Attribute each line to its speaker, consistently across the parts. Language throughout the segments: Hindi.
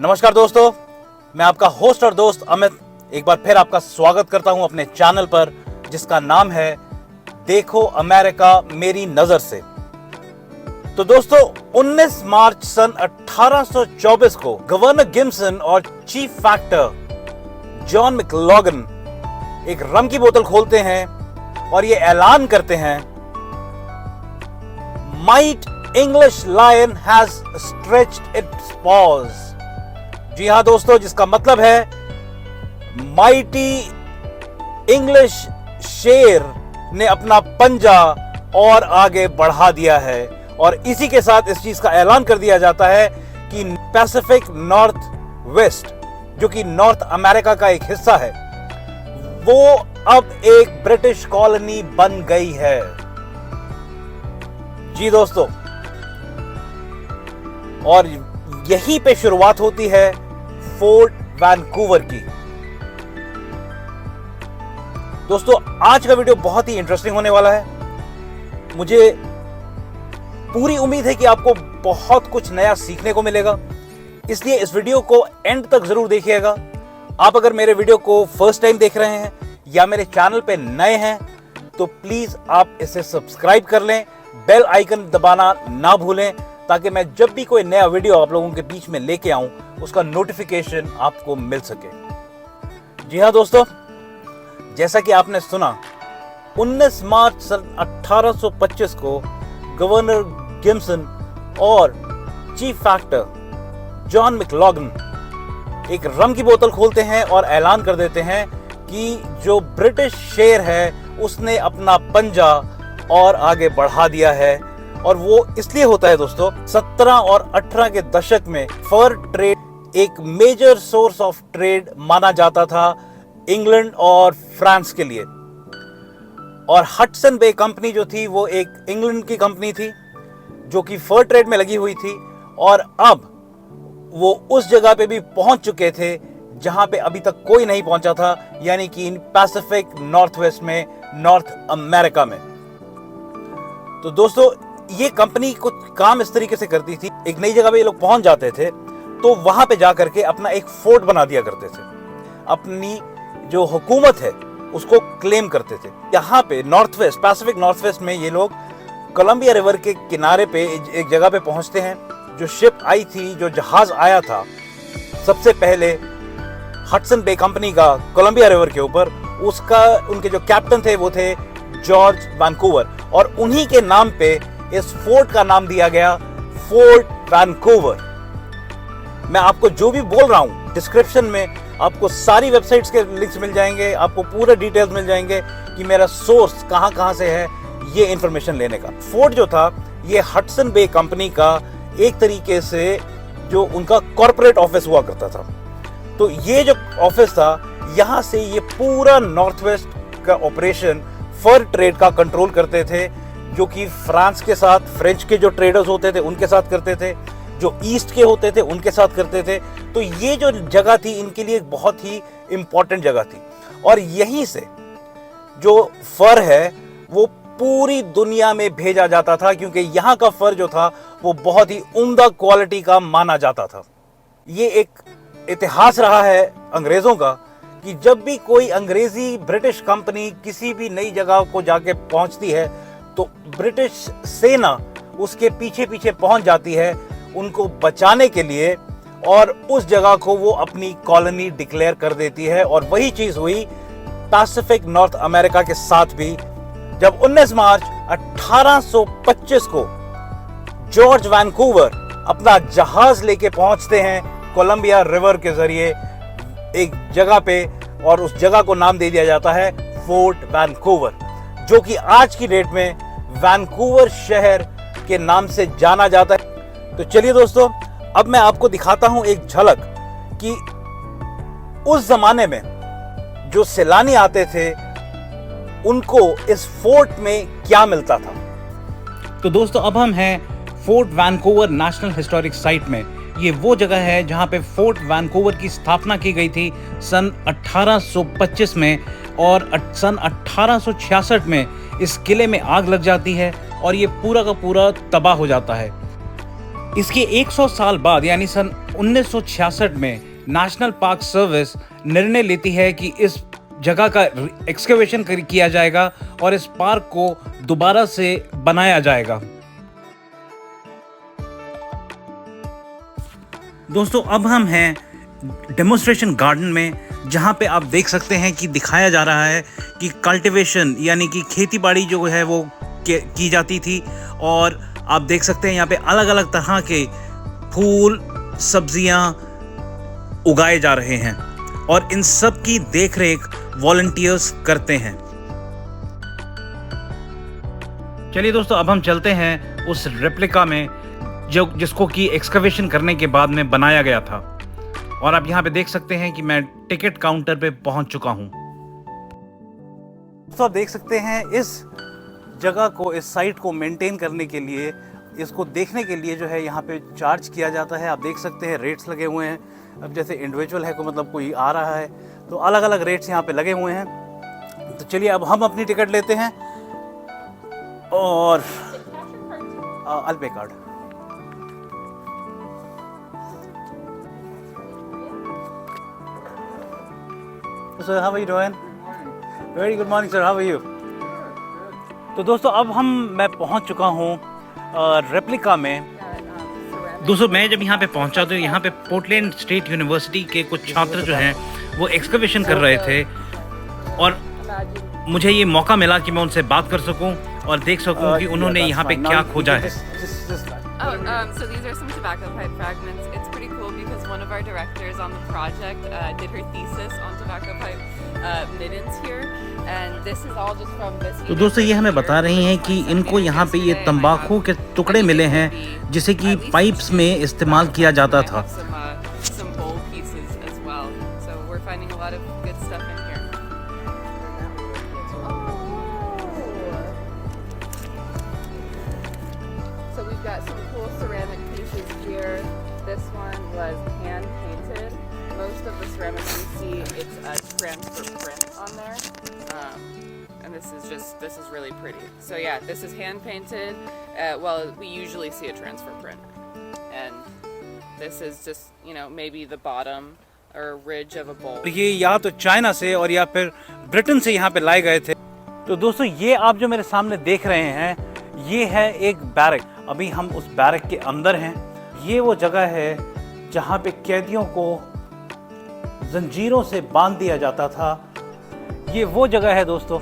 Speaker 1: नमस्कार दोस्तों, मैं आपका होस्ट और दोस्त अमित एक बार फिर आपका स्वागत करता हूं अपने चैनल पर, जिसका नाम है देखो अमेरिका मेरी नजर से। तो दोस्तों 19 मार्च सन 1824 को गवर्नर गिम्सन और चीफ फैक्टर जॉन मैकलॉगन एक रम की बोतल खोलते हैं और ये ऐलान करते हैं, mighty English lion has stretched its paws. जी हां दोस्तों, जिसका मतलब है माइटी इंग्लिश शेर ने अपना पंजा और आगे बढ़ा दिया है। और इसी के साथ इस चीज का ऐलान कर दिया जाता है कि पैसिफिक नॉर्थ वेस्ट, जो कि नॉर्थ अमेरिका का एक हिस्सा है, वो अब एक ब्रिटिश कॉलोनी बन गई है। जी दोस्तों, और यहीं पे शुरुआत होती है फोर्ट वैंकूवर की। दोस्तों आज का वीडियो बहुत ही इंटरेस्टिंग होने वाला है। मुझे पूरी उम्मीद है कि आपको बहुत कुछ नया सीखने को मिलेगा, इसलिए इस वीडियो को एंड तक जरूर देखिएगा। आप अगर मेरे वीडियो को फर्स्ट टाइम देख रहे हैं या मेरे चैनल पे नए हैं तो प्लीज आप इसे सब्सक्राइब कर लें, बेल आइकन दबाना ना भूलें, ताकि मैं जब भी कोई नया वीडियो आप लोगों के बीच में लेके आऊं उसका नोटिफिकेशन आपको मिल सके। जी हां दोस्तों, जैसा कि आपने सुना, 19 मार्च सन 1825 को गवर्नर गिम्सन और चीफ फैक्टर जॉन मैकलॉगन एक रम की बोतल खोलते हैं और ऐलान कर देते हैं कि जो ब्रिटिश शेर है उसने अपना पंजा और आगे बढ़ा दिया है। और वो इसलिए होता है दोस्तों, 17 और 18 के दशक में फर ट्रेड एक मेजर सोर्स ऑफ ट्रेड माना जाता था इंग्लैंड और फ्रांस के लिए। और हडसन बे कंपनी जो थी वो एक इंग्लैंड की कंपनी थी जो कि फर ट्रेड में लगी हुई थी, और अब वो उस जगह पे भी पहुंच चुके थे जहां पे अभी तक कोई नहीं पहुंचा था, यानी कि पैसिफिक नॉर्थ वेस्ट में, नॉर्थ अमेरिका में। तो दोस्तों ये कंपनी कुछ काम इस तरीके से करती थी, एक नई जगह पे ये लोग पहुंच जाते थे तो वहां पे जाकर के अपना एक फोर्ट बना दिया करते थे, अपनी जो हुकूमत है उसको क्लेम करते थे। यहाँ पे north west, Pacific north west में ये लोग कोलंबिया रिवर के किनारे पे एक जगह पे पहुंचते हैं। जो शिप आई थी, जो जहाज आया था सबसे पहले हडसन बे कंपनी का कोलंबिया रिवर के ऊपर, उसका उनके जो कैप्टन थे वो थे जॉर्ज वैंकूवर, और उन्हीं के नाम पे इस फोर्ट का नाम दिया गया फोर्ट वैंकूवर। मैं आपको जो भी बोल रहा हूं डिस्क्रिप्शन में आपको सारी वेबसाइट्स के लिंक्स मिल जाएंगे, आपको पूरे डिटेल्स मिल जाएंगे कि मेरा सोर्स कहां से है ये इंफॉर्मेशन लेने का। फोर्ट जो था ये हडसन बे कंपनी का एक तरीके से जो उनका कॉर्पोरेट ऑफिस हुआ करता था। तो ये जो ऑफिस था, यहां से ये पूरा नॉर्थ वेस्ट का ऑपरेशन फर ट्रेड का कंट्रोल करते थे, जो कि फ्रांस के साथ, फ्रेंच के जो ट्रेडर्स होते थे उनके साथ करते थे, जो ईस्ट के होते थे उनके साथ करते थे। तो ये जो जगह थी इनके लिए बहुत ही इंपॉर्टेंट जगह थी, और यहीं से जो फर है वो पूरी दुनिया में भेजा जाता था, क्योंकि यहाँ का फर जो था वो बहुत ही उम्दा क्वालिटी का माना जाता था। ये एक इतिहास रहा है अंग्रेजों का कि जब भी कोई अंग्रेजी ब्रिटिश कंपनी किसी भी नई जगह को जाके पहुंचती है तो ब्रिटिश सेना उसके पीछे पीछे पहुंच जाती है उनको बचाने के लिए, और उस जगह को वो अपनी कॉलोनी डिक्लेयर कर देती है। और वही चीज हुई पैसिफिक नॉर्थ अमेरिका के साथ भी, जब 19 मार्च 1825 को जॉर्ज वैंकूवर अपना जहाज लेके पहुंचते हैं कोलंबिया रिवर के जरिए एक जगह पे, और उस जगह को नाम दे दिया जाता है फोर्ट वैंकूवर, जो कि आज की डेट में वैंकूवर शहर के नाम से जाना जाता है। तो चलिए दोस्तों, अब मैं आपको दिखाता हूं एक झलक कि उस जमाने में जो सैलानी आते थे उनको इस फोर्ट में क्या मिलता था। तो दोस्तों अब हम हैं fort Vancouver national historic site में। ये वो जगह है जहां पे फोर्ट वैंकूवर की स्थापना की गई थी सन 1825 में, और सन 1866 में इस किले में आग लग जाती है और ये पूरा का पूरा तबाह हो जाता है। इसके 100 साल बाद यानी सन 1966 में नेशनल पार्क सर्विस निर्णय लेती है कि इस जगह का एक्सकेवेशन किया जाएगा और इस पार्क को दोबारा से बनाया जाएगा। दोस्तों अब हम हैं डेमोन्स्ट्रेशन गार्डन में, जहां पे आप देख सकते हैं कि दिखाया जा रहा है कि कल्टीवेशन यानी कि खेतीबाड़ी जो है वो की जाती थी। और आप देख सकते हैं यहाँ पे अलग अलग तरह के फूल सब्जियां उगाए जा रहे हैं और इन सब की देखरेख वॉलंटियर्स करते हैं। चलिए दोस्तों अब हम चलते हैं उस रेप्लिका में जिसको कि एक्सकवेशन करने के बाद में बनाया गया था। और आप यहाँ पे देख सकते हैं कि मैं टिकट काउंटर पे पहुंच चुका हूं। तो आप देख सकते हैं इस जगह को, इस साइट को मेंटेन करने के लिए, इसको देखने के लिए जो है यहाँ पे चार्ज किया जाता है। आप देख सकते हैं रेट्स लगे हुए हैं। अब जैसे इंडिविजुअल है, मतलब कोई आ रहा है तो अलग अलग रेट्स यहाँ पे लगे हुए हैं। तो चलिए अब हम अपनी टिकट लेते हैं और अल्पे card. Sir, how are you doing? Very good morning, sir. How are you? तो दोस्तों अब मैं पहुंच चुका हूं रेप्लिका में। दोस्तों मैं जब यहाँ पे पहुंचा तो यहाँ पे पोर्टलैंड स्टेट यूनिवर्सिटी के कुछ छात्र जो हैं वो एक्सकवेशन कर रहे थे और मुझे ये मौका मिला कि मैं उनसे बात कर सकूं और देख सकूं कि उन्होंने यहाँ पे क्या खोजा है।
Speaker 2: So these are some tobacco pipe fragments. It's pretty cool because one of our directors on the project did her thesis on tobacco pipe middens here, and this is all just from this.
Speaker 1: तो दोस्तों ये हमें बता रही हैं कि इनको यहाँ पे ये तंबाकू के टुकड़े मिले हैं जिसे कि पाइप्स में इस्तेमाल किया जाता था।
Speaker 2: Some bowl pieces as well. So we're finding a lot of good stuff in here. So we've got some cool ceramic pieces here. This one was hand painted. Most of the ceramics you see, it's a transfer print on there. And this is really pretty. So yeah, this is hand painted. Well, we usually see a transfer print. And this is just, maybe the bottom or ridge of a bowl.
Speaker 1: ये या तो चाइना से और या फिर ब्रिटेन से यहाँ पे लाए गए थे। तो दोस्तों ये आप जो मेरे सामने देख रहे हैं ये है एक बैरक। अभी हम उस बैरक के अंदर हैं। ये वो जगह है जहाँ पे कैदियों को जंजीरों से बांध दिया जाता था। ये वो जगह है दोस्तों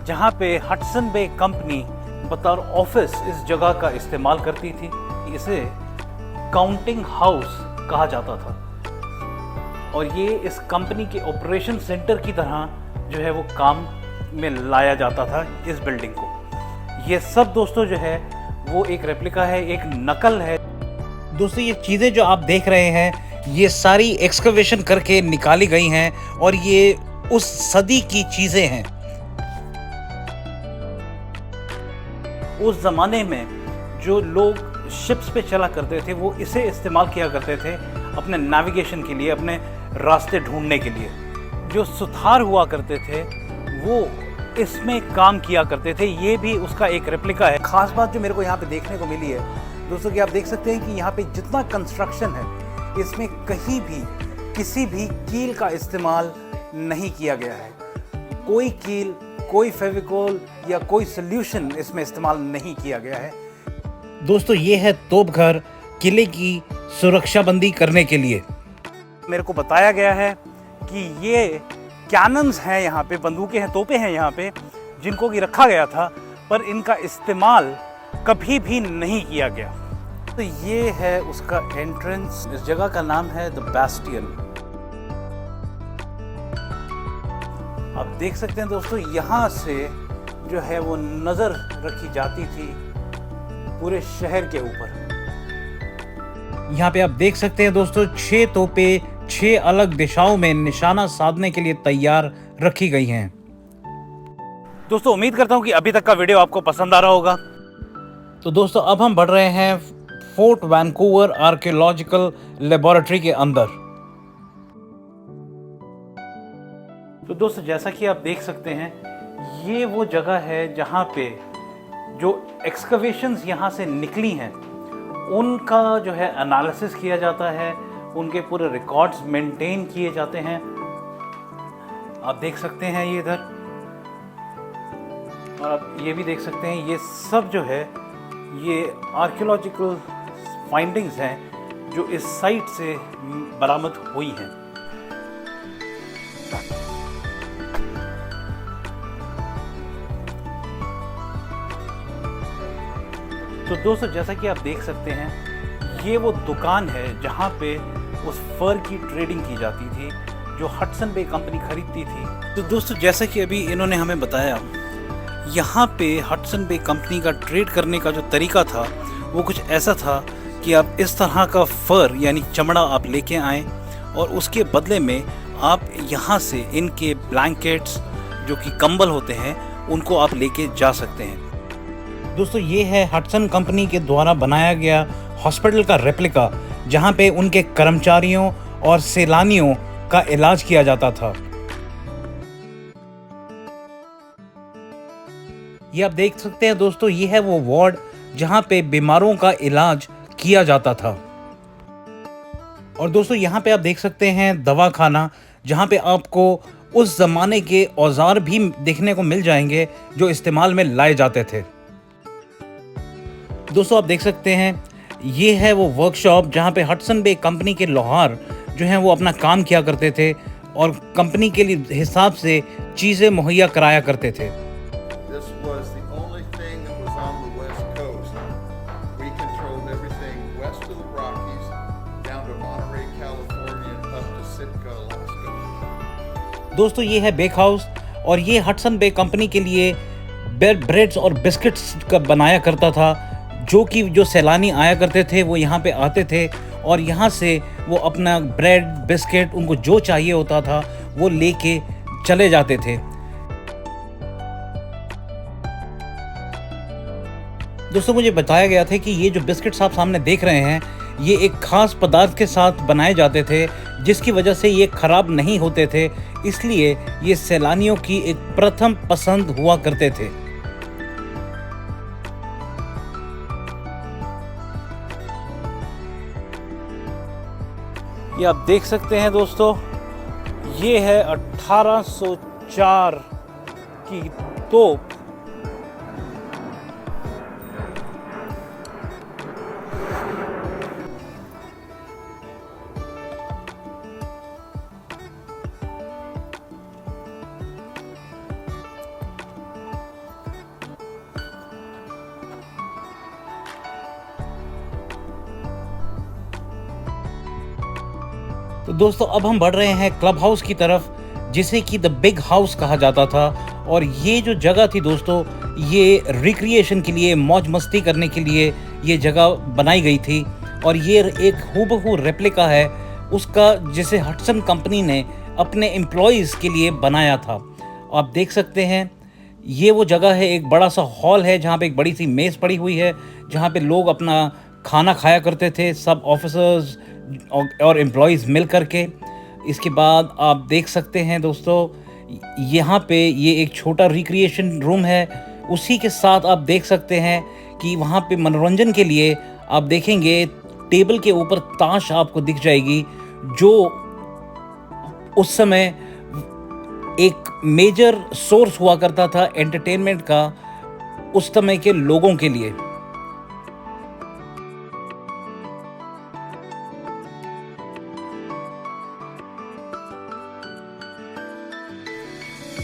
Speaker 1: जहाँ पे हडसन बे कंपनी बतौर ऑफिस इस जगह का इस्तेमाल करती थी। इसे काउंटिंग हाउस कहा जाता था और ये इस कंपनी के ऑपरेशन सेंटर की तरह जो है वो काम में लाया जाता था इस बिल्डिंग को। ये सब दोस्तों जो है वो एक रेप्लिका है, एक नकल है। दोस्तों ये चीज़ें जो आप देख रहे हैं ये सारी एक्सकवेशन करके निकाली गई हैं और ये उस सदी की चीज़ें हैं। उस ज़माने में जो लोग शिप्स पे चला करते थे वो इसे इस्तेमाल किया करते थे अपने नेविगेशन के लिए, अपने रास्ते ढूंढने के लिए। जो सुथार हुआ करते थे वो इसमें काम किया करते थे। ये भी उसका एक रेप्लिका है। खास बात जो मेरे को यहाँ पे देखने को मिली है दोस्तों कि आप देख सकते हैं कि यहाँ पे जितना कंस्ट्रक्शन है इसमें कहीं भी किसी भी कील का इस्तेमाल नहीं किया गया है। कोई कील, कोई फेविकोल या कोई सोल्यूशन इसमें इस्तेमाल नहीं किया गया है। दोस्तों ये है तोपघर किले की सुरक्षाबंदी करने के लिए। मेरे को बताया गया है कि ये कैनन्स हैं, यहाँ पे बंदूकें हैं, तोपें हैं यहाँ पे जिनको कि रखा गया था पर इनका इस्तेमाल कभी भी नहीं किया गया। तो ये है उसका एंट्रेंस। इस जगह का नाम है द बैस्टियन। आप देख सकते हैं दोस्तों यहाँ से जो है वो नज़र रखी जाती थी पूरे शहर के ऊपर। यहाँ पे आप देख सकते हैं दोस्तों 6 तोपें 6 अलग दिशाओं में निशाना साधने के लिए तैयार रखी गई हैं। दोस्तों उम्मीद करता हूं कि अभी तक का वीडियो आपको पसंद आ रहा होगा। तो दोस्तों अब हम बढ़ रहे हैं फोर्ट वैंकूवर आर्कियोलॉजिकल लेबोरेटरी के अंदर। तो दोस्तों जैसा कि आप देख सकते हैं ये वो जगह है जहां पे जो एक्सकवेशंस यहाँ से निकली हैं उनका जो है एनालिसिस किया जाता है, उनके पूरे रिकॉर्ड्स मेंटेन किए जाते हैं। आप देख सकते हैं ये इधर, और आप ये भी देख सकते हैं, ये सब जो है ये आर्कियोलॉजिकल फाइंडिंग्स हैं जो इस साइट से बरामद हुई हैं। तो दोस्तों जैसा कि आप देख सकते हैं, ये वो दुकान है जहाँ पे उस फर की ट्रेडिंग की जाती थी जो हडसन बे कंपनी खरीदती थी। तो दोस्तों जैसा कि अभी इन्होंने हमें बताया, यहाँ पे हडसन बे कंपनी का ट्रेड करने का जो तरीका था वो कुछ ऐसा था कि आप इस तरह का फर यानी चमड़ा आप लेके आएँ और उसके बदले में आप यहाँ से इनके ब्लैंकेट्स जो कि कंबल होते हैं उनको आप लेके जा सकते हैं। दोस्तों ये है हडसन कंपनी के द्वारा बनाया गया हॉस्पिटल का रेप्लिका, जहाँ पे उनके कर्मचारियों और सैलानियों का इलाज किया जाता था। ये आप देख सकते हैं दोस्तों, ये है वो वार्ड जहाँ पे बीमारों का इलाज किया जाता था। और दोस्तों यहाँ पे आप देख सकते हैं दवाखाना, जहाँ पे आपको उस जमाने के औजार भी देखने को मिल जाएंगे जो इस्तेमाल में लाए जाते थे। दोस्तों आप देख सकते हैं, ये है वो वर्कशॉप जहाँ पे हडसन बे कंपनी के लोहार जो हैं वो अपना काम किया करते थे और कंपनी के लिए हिसाब से चीज़ें मुहैया कराया करते थे।
Speaker 3: This was the only thing that was on the West Coast. We controlled everything west of the Rockies, down to Monterey, California, and up to Sitka, Alaska.
Speaker 1: दोस्तों ये है बेक हाउस, और ये हडसन बे कंपनी के लिए ब्रेड्स और बिस्किट्स का बनाया करता था, जो सैलानी आया करते थे वो यहाँ पे आते थे और यहाँ से वो अपना ब्रेड बिस्किट उनको जो चाहिए होता था वो लेके चले जाते थे। दोस्तों मुझे बताया गया था कि ये जो बिस्किट्स आप सामने देख रहे हैं ये एक खास पदार्थ के साथ बनाए जाते थे, जिसकी वजह से ये खराब नहीं होते थे, इसलिए ये सैलानियों की एक प्रथम पसंद हुआ करते थे। ये आप देख सकते हैं दोस्तों, ये है 1804 की तोप। तो दोस्तों अब हम बढ़ रहे हैं क्लब हाउस की तरफ, जिसे कि द बिग हाउस कहा जाता था। और ये जो जगह थी दोस्तों, ये रिक्रिएशन के लिए, मौज मस्ती करने के लिए ये जगह बनाई गई थी। और ये एक हूबहू रेप्लिका है उसका, जिसे हडसन कंपनी ने अपने एम्प्लॉयज़ के लिए बनाया था। आप देख सकते हैं ये वो जगह है, एक बड़ा सा हॉल है जहाँ पे एक बड़ी सी मेज़ पड़ी हुई है, जहाँ पे लोग अपना खाना खाया करते थे, सब ऑफिसर्स और एम्प्लॉयज़ मिल करके। इसके बाद आप देख सकते हैं दोस्तों, यहाँ पे ये एक छोटा रिक्रिएशन रूम है। उसी के साथ आप देख सकते हैं कि वहाँ पे मनोरंजन के लिए आप देखेंगे टेबल के ऊपर ताश आपको दिख जाएगी, जो उस समय एक मेजर सोर्स हुआ करता था एंटरटेनमेंट का उस समय के लोगों के लिए।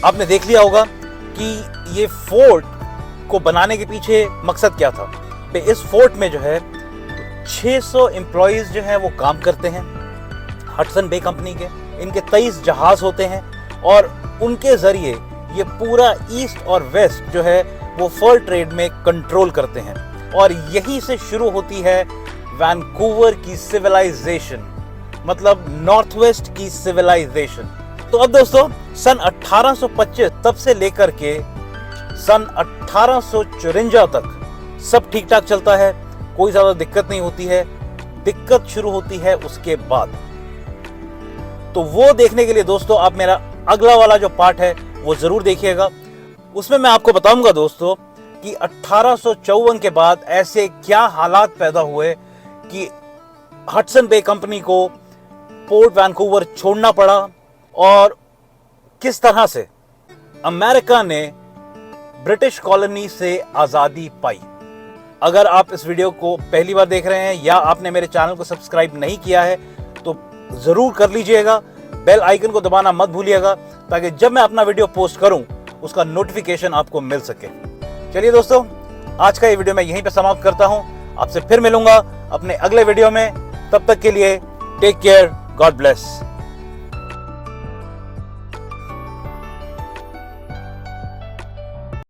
Speaker 1: आपने देख लिया होगा कि ये फोर्ट को बनाने के पीछे मकसद क्या था। इस फोर्ट में जो है 600 एम्प्लॉयज जो है वो काम करते हैं हडसन बे कंपनी के। इनके 23 जहाज होते हैं और उनके जरिए ये पूरा ईस्ट और वेस्ट जो है वो फर ट्रेड में कंट्रोल करते हैं। और यहीं से शुरू होती है वैंकूवर की सिविलाइजेशन, मतलब नॉर्थ वेस्ट की सिविलाइजेशन। तो अब दोस्तों सन 1825 तब से लेकर के सन 1854 तक सब ठीक ठाक चलता है, कोई ज्यादा दिक्कत नहीं होती है। दिक्कत शुरू होती है उसके बाद। तो वो देखने के लिए दोस्तों आप मेरा अगला वाला जो पार्ट है वो जरूर देखिएगा। उसमें मैं आपको बताऊंगा दोस्तों कि 1854 के बाद ऐसे क्या हालात पैदा हुए कि हडसन बे कंपनी को पोर्ट वैंकूवर छोड़ना पड़ा और किस तरह से अमेरिका ने ब्रिटिश कॉलोनी से आजादी पाई। अगर आप इस वीडियो को पहली बार देख रहे हैं या आपने मेरे चैनल को सब्सक्राइब नहीं किया है तो जरूर कर लीजिएगा। बेल आइकन को दबाना मत भूलिएगा ताकि जब मैं अपना वीडियो पोस्ट करूं उसका नोटिफिकेशन आपको मिल सके। चलिए दोस्तों, आज का ये वीडियो मैं यहीं पे समाप्त करता हूं। आपसे फिर मिलूंगा अपने अगले वीडियो में। तब तक के लिए टेक केयर, गॉड ब्लेस।